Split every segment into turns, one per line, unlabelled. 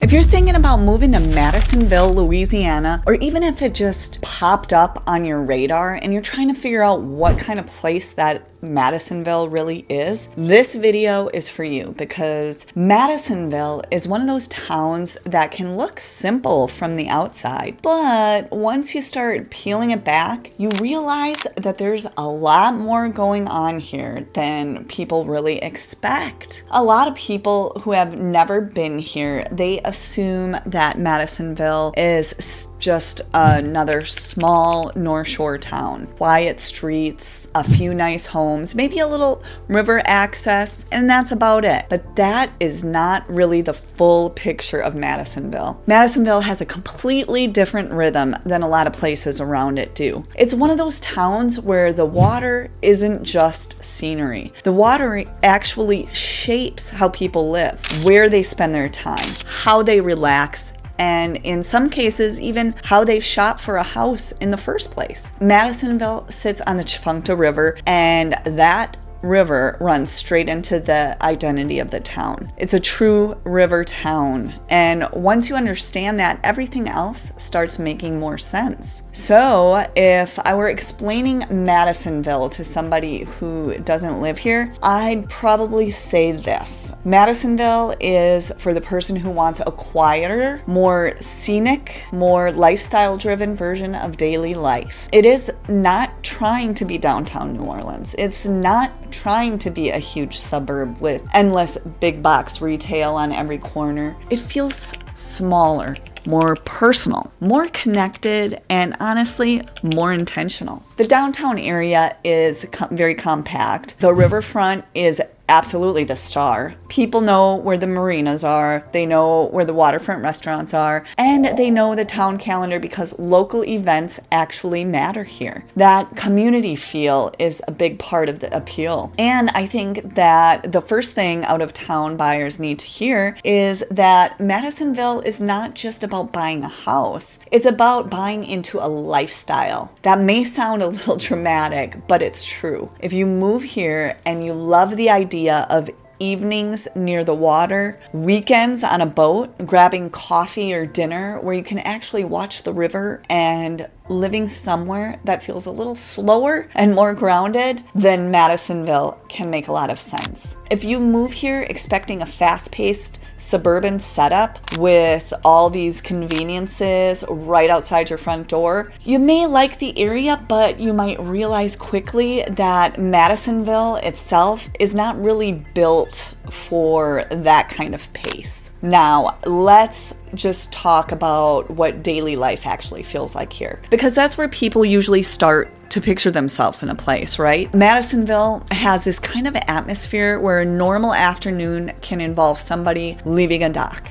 If you're thinking about moving to Madisonville, Louisiana, or even if it just popped up on your radar and you're trying to figure out what kind of place that Madisonville really is, this video is for you because Madisonville is one of those towns that can look simple from the outside, but once you start peeling it back, you realize that there's a lot more going on here than people really expect. A lot of people who have never been here, they assume that Madisonville is just another small North Shore town. Quiet streets, a few nice homes, maybe a little river access, and that's about it. But that is not really the full picture of Madisonville. Madisonville has a completely different rhythm than a lot of places around it do. It's one of those towns where the water isn't just scenery. The water actually shapes how people live, where they spend their time, how they relax, and in some cases, even how they shop for a house in the first place. Madisonville sits on the Tchefuncte River, and that river runs straight into the identity of the town. It's a true river town, and once you understand that, everything else starts making more sense. So if I were explaining Madisonville to somebody who doesn't live here, I'd probably say this. Madisonville is for the person who wants a quieter, more scenic, more lifestyle-driven version of daily life. It is not trying to be downtown New Orleans. It's not trying to be a huge suburb with endless big box retail on every corner. It feels smaller, more personal, more connected, and honestly, more intentional. The downtown area is very compact. The riverfront is absolutely the star. People know where the marinas are, they know where the waterfront restaurants are, and they know the town calendar because local events actually matter here. That community feel is a big part of the appeal. And I think that the first thing out of town buyers need to hear is that Madisonville is not just about buying a house, it's about buying into a lifestyle. That may sound a little dramatic, but it's true. If you move here and you love the idea of evenings near the water, weekends on a boat, grabbing coffee or dinner where you can actually watch the river, and living somewhere that feels a little slower and more grounded, then Madisonville can make a lot of sense. If you move here expecting a fast-paced suburban setup with all these conveniences right outside your front door, you may like the area, but you might realize quickly that Madisonville itself is not really built for that kind of pace. Now, let's just talk about what daily life actually feels like here, because that's where people usually start to picture themselves in a place, right? Madisonville has this kind of atmosphere where a normal afternoon can involve somebody leaving a dock,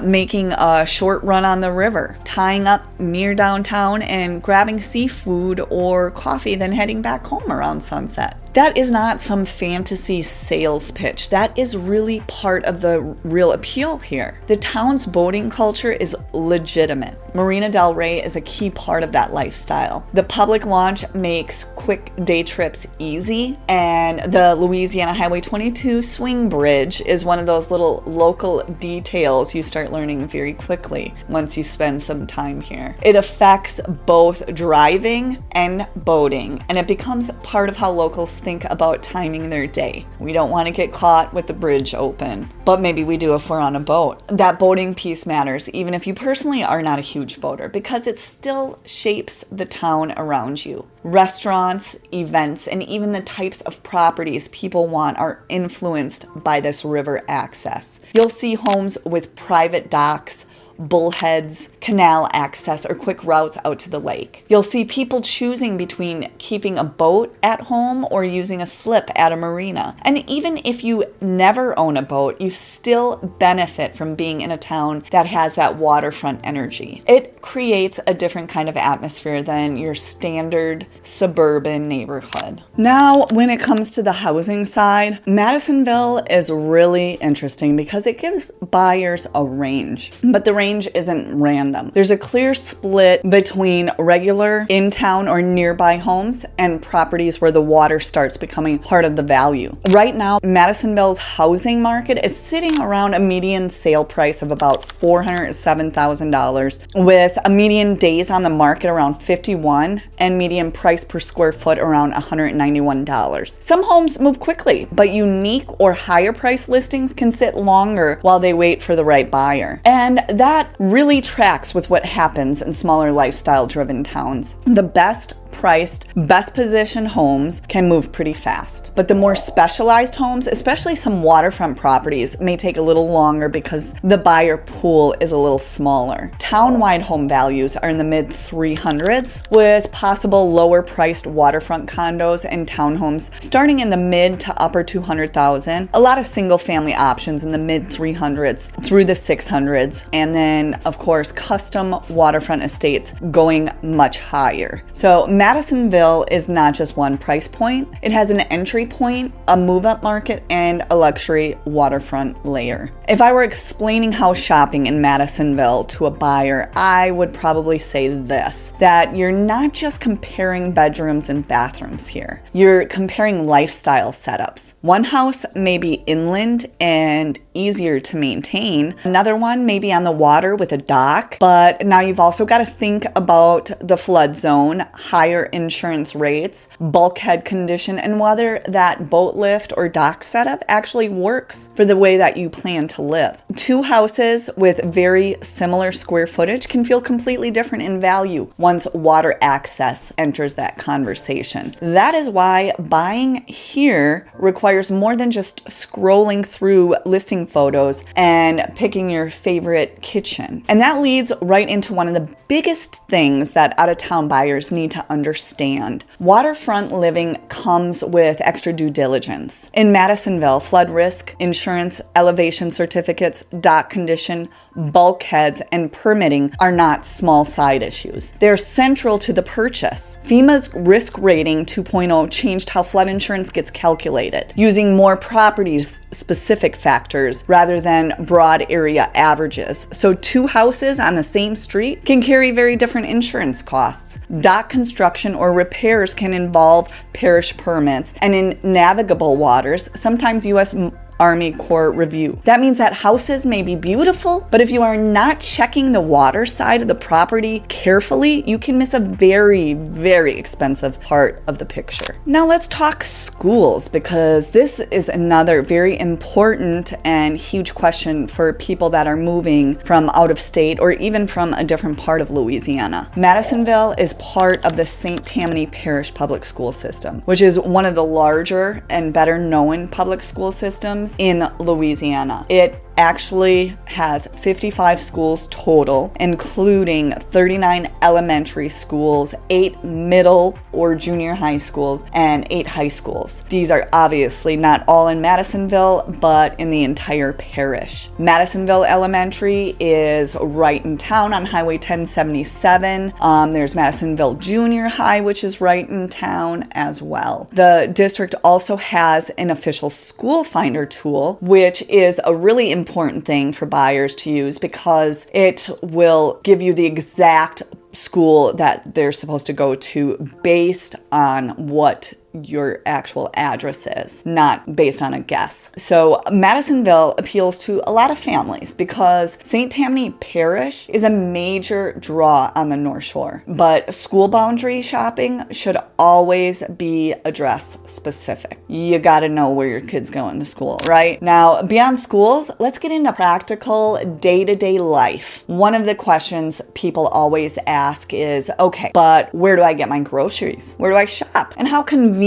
making a short run on the river, tying up near downtown and grabbing seafood or coffee, then heading back home around sunset. That is not some fantasy sales pitch. That is really part of the real appeal here. The town's boating culture is legitimate. Marina del Rey is a key part of that lifestyle. The public launch makes quick day trips easy, and the Louisiana Highway 22 swing bridge is one of those little local details you start learning very quickly once you spend some time here. It affects both driving and boating, and it becomes part of how locals think about timing their day. We don't want to get caught with the bridge open, but maybe we do if we're on a boat. That boating piece matters, even if you personally are not a huge boater, because it still shapes the town around you. Restaurants, events, and even the types of properties people want are influenced by this river access. You'll see homes with private docks, bullheads, canal access, or quick routes out to the lake. You'll see people choosing between keeping a boat at home or using a slip at a marina. And even if you never own a boat, you still benefit from being in a town that has that waterfront energy. It creates a different kind of atmosphere than your standard suburban neighborhood. Now, when it comes to the housing side, Madisonville is really interesting because it gives buyers a range, but the range isn't random. random. There's a clear split between regular in-town or nearby homes and properties where the water starts becoming part of the value. Right now, Madisonville's housing market is sitting around a median sale price of about $407,000, with a median days on the market around 51 and median price per square foot around $191. Some homes move quickly, but unique or higher price listings can sit longer while they wait for the right buyer. And that really tracks with what happens in smaller lifestyle-driven towns. The best priced, best positioned homes can move pretty fast. But the more specialized homes, especially some waterfront properties, may take a little longer because the buyer pool is a little smaller. Town-wide home values are in the mid 300s, with possible lower priced waterfront condos and townhomes starting in the mid to upper 200,000. A lot of single family options in the mid 300s through the 600s. And then of course, custom waterfront estates going much higher. So Madisonville is not just one price point. It has an entry point, a move-up market, and a luxury waterfront layer. If I were explaining house shopping in Madisonville to a buyer, I would probably say this, that you're not just comparing bedrooms and bathrooms here. You're comparing lifestyle setups. One house may be inland and easier to maintain. Another one may be on the water with a dock, but now you've also got to think about the flood zone, higher insurance rates, bulkhead condition, and whether that boat lift or dock setup actually works for the way that you plan to live. Two houses with very similar square footage can feel completely different in value once water access enters that conversation. That is why buying here requires more than just scrolling through listing photos and picking your favorite kitchen. And that leads right into one of the biggest things that out-of-town buyers need to understand. Waterfront living comes with extra due diligence. In Madisonville, flood risk, insurance, elevation certificates, dock condition, bulkheads, and permitting are not small side issues. They're central to the purchase. FEMA's Risk Rating 2.0 changed how flood insurance gets calculated, using more property-specific factors rather than broad area averages. So two houses on the same street can carry very different insurance costs. Dock construction or repairs can involve parish permits, and in navigable waters, sometimes U.S. Army Corps review. That means that houses may be beautiful, but if you are not checking the water side of the property carefully, you can miss a very, very expensive part of the picture. Now let's talk schools, because this is another very important and huge question for people that are moving from out of state or even from a different part of Louisiana. Madisonville is part of the St. Tammany Parish Public School System, which is one of the larger and better known public school systems in Louisiana. It actually has 55 schools total, including 39 elementary schools, 8 middle or junior high schools, and 8 high schools. These are obviously not all in Madisonville, but in the entire parish. Madisonville Elementary is right in town on Highway 1077. There's Madisonville Junior High, which is right in town as well. The district also has an official school finder tool, which is a really important thing for buyers to use because it will give you the exact school that they're supposed to go to based on what your actual address is, not based on a guess. So Madisonville appeals to a lot of families because St. Tammany Parish is a major draw on the North Shore, but school boundary shopping should always be address specific. You gotta know where your kid's going to school, right? Now, beyond schools, let's get into practical day-to-day life. One of the questions people always ask is, okay, but where do I get my groceries? Where do I shop? And how convenient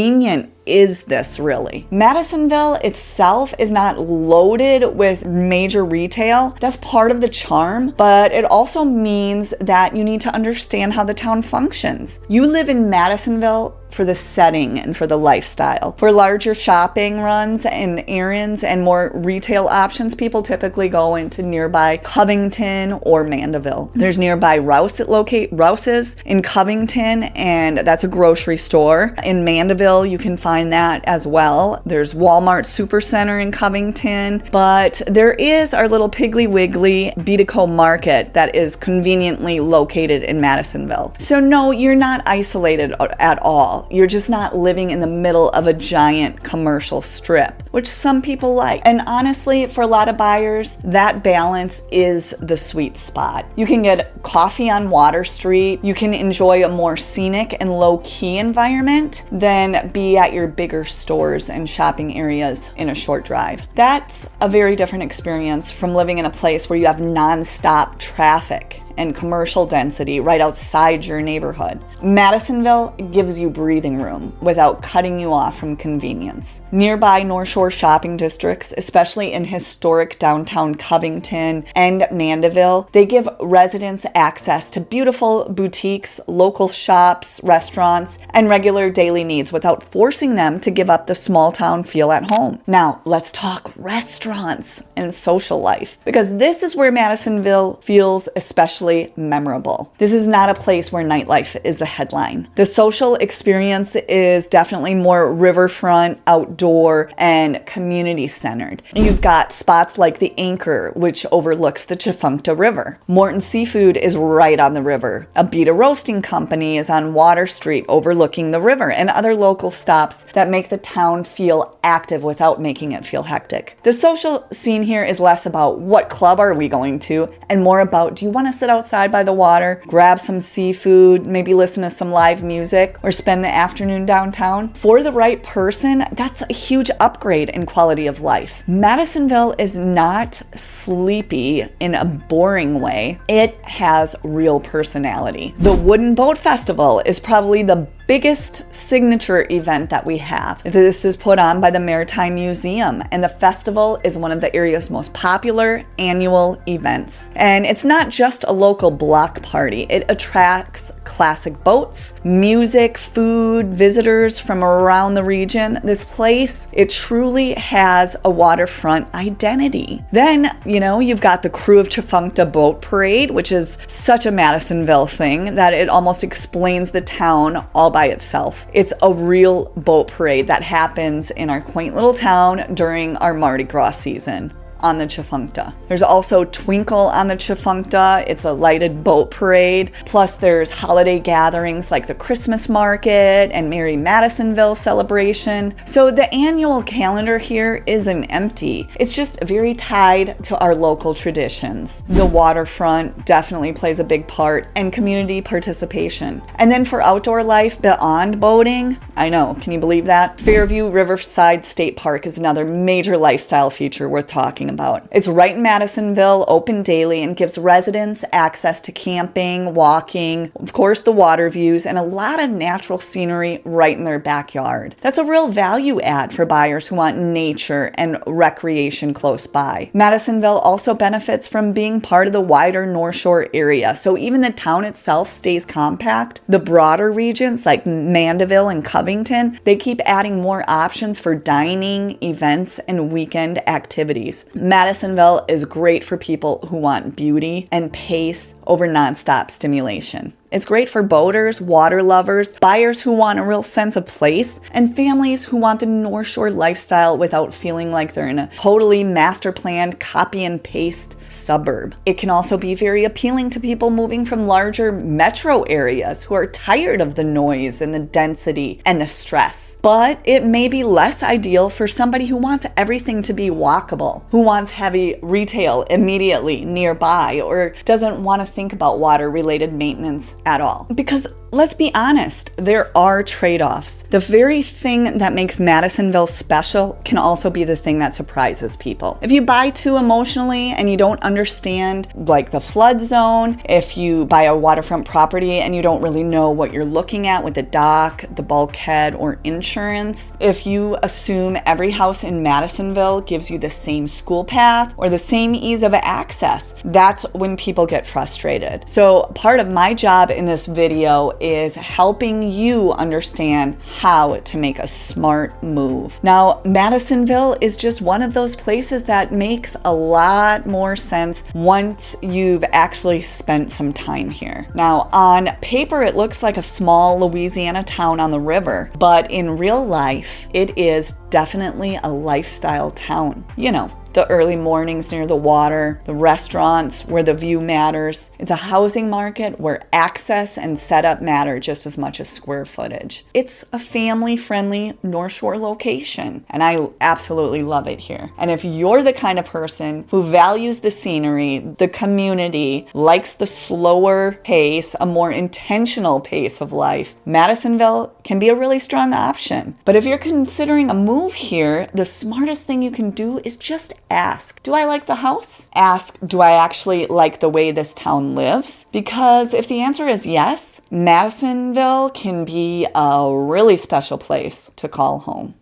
is this really? Madisonville itself is not loaded with major retail. That's part of the charm, but it also means that you need to understand how the town functions. You live in Madisonville for the setting and for the lifestyle. For larger shopping runs and errands and more retail options, people typically go into nearby Covington or Mandeville. There's nearby Rouse's in Covington, and that's a grocery store. In Mandeville, you can find that as well. There's Walmart Supercenter in Covington, but there is our little Piggly Wiggly Beatico Market that is conveniently located in Madisonville. So no, you're not isolated at all. You're just not living in the middle of a giant commercial strip, which some people like. And honestly, for a lot of buyers, that balance is the sweet spot. You can get coffee on Water Street. You can enjoy a more scenic and low-key environment than be at your bigger stores and shopping areas in a short drive. That's a very different experience from living in a place where you have non-stop traffic and commercial density right outside your neighborhood. Madisonville gives you breathing room without cutting you off from convenience. Nearby North Shore shopping districts, especially in historic downtown Covington and Mandeville, they give residents access to beautiful boutiques, local shops, restaurants, and regular daily needs without forcing them to give up the small town feel at home. Now, let's talk restaurants and social life, because this is where Madisonville feels especially memorable. This is not a place where nightlife is the headline. The social experience is definitely more riverfront, outdoor, and community centered. You've got spots like the Anchor, which overlooks the Tchefuncte River. Morton Seafood is right on the river. Abita Roasting Company is on Water Street overlooking the river, and other local stops that make the town feel active without making it feel hectic. The social scene here is less about what club are we going to and more about, do you want to sit outside by the water, grab some seafood, maybe listen to some live music, or spend the afternoon downtown? For the right person, that's a huge upgrade in quality of life. Madisonville is not sleepy in a boring way. It has real personality. The Wooden Boat Festival is probably the biggest signature event that we have. This is put on by the Maritime Museum, and the festival is one of the area's most popular annual events. And it's not just a local block party. It attracts classic boats, music, food, visitors from around the region. This place, it truly has a waterfront identity. Then, you've got the Crew of Tchefuncte Boat Parade, which is such a Madisonville thing that it almost explains the town all by itself. It's a real boat parade that happens in our quaint little town during our Mardi Gras season on the Tchefuncte. There's also Twinkle on the Tchefuncte. It's a lighted boat parade. Plus there's holiday gatherings like the Christmas market and Merry Madisonville celebration. So the annual calendar here isn't empty. It's just very tied to our local traditions. The waterfront definitely plays a big part, and community participation. And then for outdoor life beyond boating, I know, can you believe that? Fairview Riverside State Park is another major lifestyle feature worth talking about. It's right in Madisonville, open daily, and gives residents access to camping, walking, of course the water views, and a lot of natural scenery right in their backyard. That's a real value add for buyers who want nature and recreation close by. Madisonville also benefits from being part of the wider North Shore area, so even the town itself stays compact. The broader regions like Mandeville and Covington, they keep adding more options for dining, events, and weekend activities. Madisonville is great for people who want beauty and pace over nonstop stimulation. It's great for boaters, water lovers, buyers who want a real sense of place, and families who want the North Shore lifestyle without feeling like they're in a totally master-planned copy and paste suburb. It can also be very appealing to people moving from larger metro areas who are tired of the noise and the density and the stress. But it may be less ideal for somebody who wants everything to be walkable, who wants heavy retail immediately nearby, or doesn't want to think about water-related maintenance at all. Because let's be honest, there are trade-offs. The very thing that makes Madisonville special can also be the thing that surprises people. If you buy too emotionally and you don't understand like the flood zone, if you buy a waterfront property and you don't really know what you're looking at with the dock, the bulkhead, or insurance, if you assume every house in Madisonville gives you the same school path or the same ease of access, that's when people get frustrated. So part of my job in this video is helping you understand how to make a smart move. Now, Madisonville is just one of those places that makes a lot more sense once you've actually spent some time here. Now, on paper, it looks like a small Louisiana town on the river, but in real life, it is definitely a lifestyle town. You know, the early mornings near the water, the restaurants where the view matters. It's a housing market where access and setup matter just as much as square footage. It's a family-friendly North Shore location, and I absolutely love it here. And if you're the kind of person who values the scenery, the community, likes the slower pace, a more intentional pace of life, Madisonville can be a really strong option. But if you're considering a move here, the smartest thing you can do is just ask, do I like the house? Ask, do I actually like the way this town lives? Because if the answer is yes, Madisonville can be a really special place to call home.